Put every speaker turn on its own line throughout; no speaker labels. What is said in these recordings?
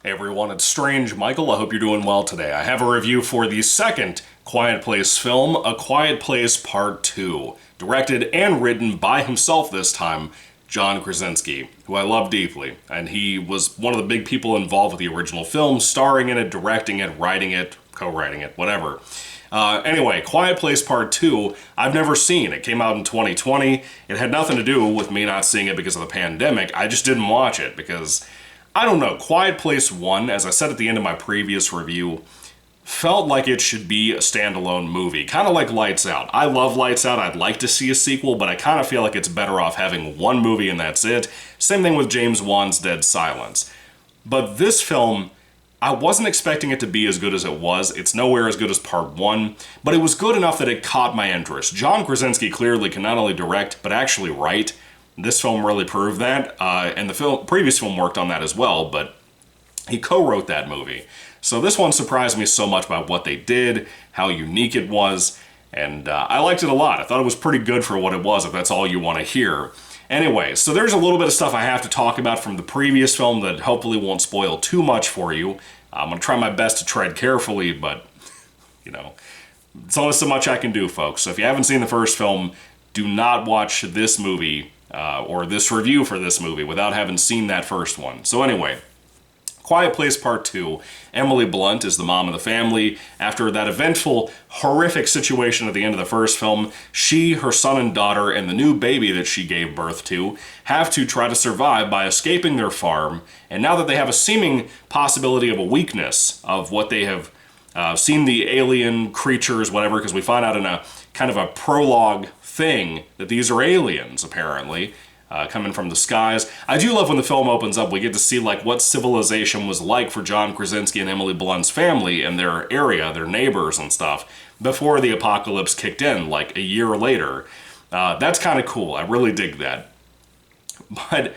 Hey everyone, it's Strange Michael. I hope you're doing well today. I have a review for the second Quiet Place film, A Quiet Place Part 2, directed and written by himself this time, John Krasinski, who I love deeply. And he was one of the big people involved with the original film, starring in it, directing it, writing it, co-writing it, whatever. Anyway, Quiet Place Part 2, I've never seen. It came out in 2020. It had nothing to do with me not seeing it because of the pandemic. I just didn't watch it because, I don't know, Quiet Place 1, as I said at the end of my previous review, felt like it should be a standalone movie. Kind of like Lights Out. I love Lights Out. I'd like to see a sequel, but I kind of feel like it's better off having one movie and that's it. Same thing with James Wan's Dead Silence. But this film, I wasn't expecting it to be as good as it was. It's nowhere as good as Part 1, but it was good enough that it caught my interest. John Krasinski clearly can not only direct, but actually write. This film really proved that, and the previous film worked on that as well, but he co-wrote that movie. So this one surprised me so much by what they did, how unique it was, and I liked it a lot. I thought it was pretty good for what it was, if that's all you want to hear. Anyway, so there's a little bit of stuff I have to talk about from the previous film that hopefully won't spoil too much for you. I'm going to try my best to tread carefully, but, you know, it's only so much I can do, folks. So if you haven't seen the first film, do not watch this movie, or this review for this movie, without having seen that first one. So anyway, Quiet Place Part 2. Emily Blunt is the mom of the family. After that eventful, horrific situation at the end of the first film, she, her son and daughter, and the new baby that she gave birth to have to try to survive by escaping their farm. And now that they have a seeming possibility of a weakness of what they have seen the alien creatures, whatever, because we find out in a kind of a prologue thing that these are aliens, apparently. Coming from the skies. I do love when the film opens up, we get to see like what civilization was like for John Krasinski and Emily Blunt's family and their area, their neighbors and stuff, before the apocalypse kicked in, like a year later. That's kind of cool. I really dig that. But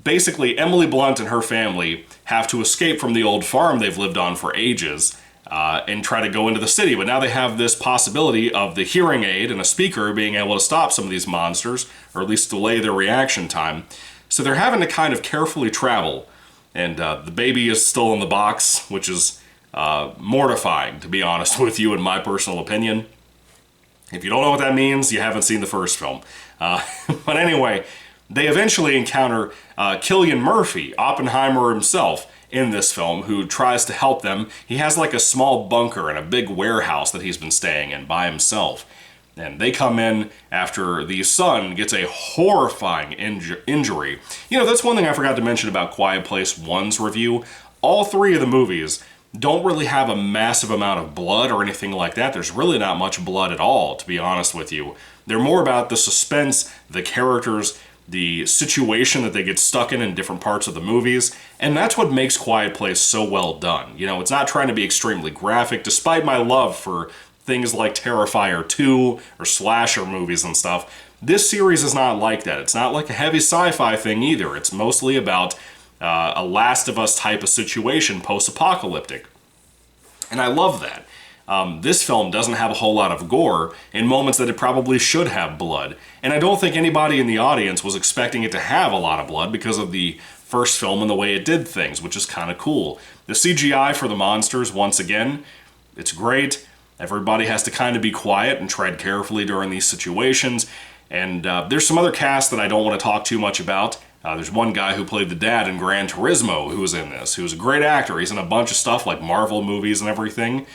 basically, Emily Blunt and her family have to escape from the old farm they've lived on for ages, and try to go into the city. But now they have this possibility of the hearing aid and a speaker being able to stop some of these monsters, or at least delay their reaction time. So they're having to kind of carefully travel. And the baby is still in the box, which is mortifying, to be honest with you, in my personal opinion. If you don't know what that means, you haven't seen the first film. But anyway, they eventually encounter Cillian Murphy, Oppenheimer himself, in this film, who tries to help them. He has like a small bunker in a big warehouse that he's been staying in by himself. And they come in after the son gets a horrifying injury. You know, that's one thing I forgot to mention about Quiet Place 1's review. All three of the movies don't really have a massive amount of blood or anything like that. There's really not much blood at all, to be honest with you. They're more about the suspense, the characters, the situation that they get stuck in different parts of the movies, and that's what makes Quiet Place so well done. You know, it's not trying to be extremely graphic, despite my love for things like Terrifier 2 or slasher movies and stuff. This series is not like that. It's not like a heavy sci-fi thing either. It's mostly about a Last of Us type of situation, post-apocalyptic. And I love that. This film doesn't have a whole lot of gore in moments that it probably should have blood. And I don't think anybody in the audience was expecting it to have a lot of blood because of the first film and the way it did things, which is kind of cool. The CGI for the monsters, once again, it's great. Everybody has to kind of be quiet and tread carefully during these situations. And there's some other cast that I don't want to talk too much about. There's one guy who played the dad in Gran Turismo who was in this, who's a great actor. He's in a bunch of stuff like Marvel movies and everything.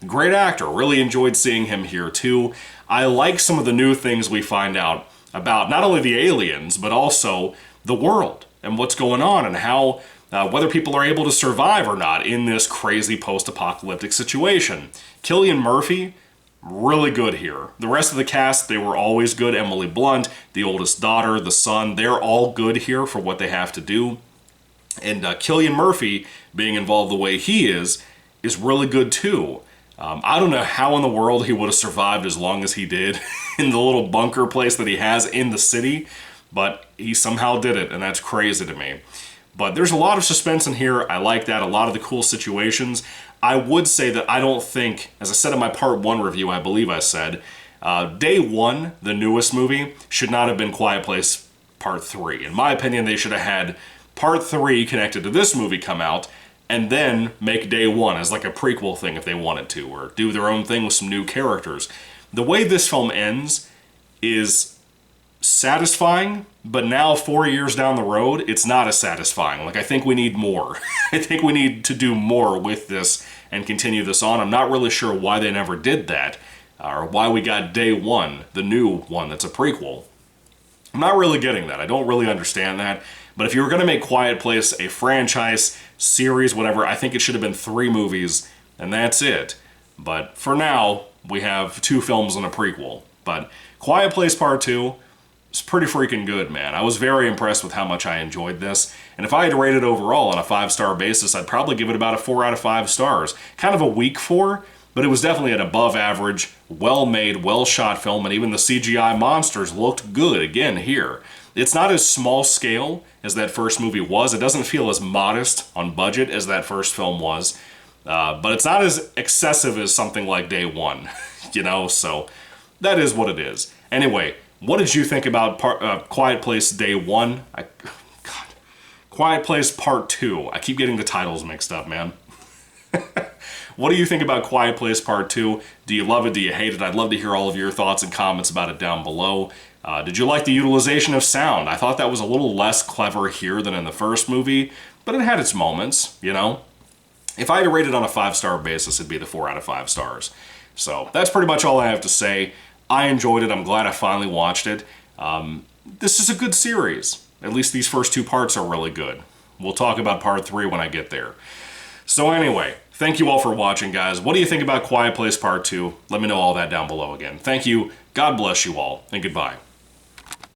Great actor. Really enjoyed seeing him here too. I like some of the new things we find out about not only the aliens, but also the world and what's going on and how, whether people are able to survive or not in this crazy post-apocalyptic situation. Cillian Murphy, really good here. The rest of the cast, they were always good. Emily Blunt, the oldest daughter, the son, they're all good here for what they have to do. And Cillian Murphy, being involved the way he is really good too. I don't know how in the world he would have survived as long as he did in the little bunker place that he has in the city, but he somehow did it, and that's crazy to me. But there's a lot of suspense in here. I like that, a lot of the cool situations. I would say that I don't think, as I said in my Part 1 review, I believe I said, Day One, the newest movie, should not have been Quiet Place Part 3. In my opinion, they should have had Part 3 connected to this movie come out, and then make Day One as like a prequel thing if they wanted to, or do their own thing with some new characters. The way this film ends is satisfying, but now 4 years down the road, it's not as satisfying. Like, I think we need more. I think we need to do more with this and continue this on. I'm not really sure why they never did that, or why we got Day One, the new one that's a prequel. I'm not really getting that. I don't really understand that. But if you were going to make Quiet Place a franchise, series, whatever, I think it should have been 3 movies, and that's it. But for now, we have 2 films and a prequel. But Quiet Place Part 2 is pretty freaking good, man. I was very impressed with how much I enjoyed this. And if I had to rate it overall on a 5-star basis, I'd probably give it about a 4 out of 5 stars. Kind of a weak 4, but it was definitely an above average, well-made, well-shot film, and even the CGI monsters looked good again here. It's not as small scale as that first movie was. It doesn't feel as modest on budget as that first film was. But it's not as excessive as something like Day One, you know, so that is what it is. Anyway, what did you think about Quiet Place Day One? God. Quiet Place Part 2. I keep getting the titles mixed up, man. What do you think about Quiet Place Part 2? Do you love it? Do you hate it? I'd love to hear all of your thoughts and comments about it down below. Did you like the utilization of sound? I thought that was a little less clever here than in the first movie, but it had its moments, you know? If I had to rate it on a 5-star basis, it'd be the 4 out of 5 stars. So that's pretty much all I have to say. I enjoyed it. I'm glad I finally watched it. This is a good series. At least these first 2 parts are really good. We'll talk about Part 3 when I get there. So anyway, thank you all for watching, guys. What do you think about Quiet Place Part 2? Let me know all that down below again. Thank you, God bless you all, and goodbye.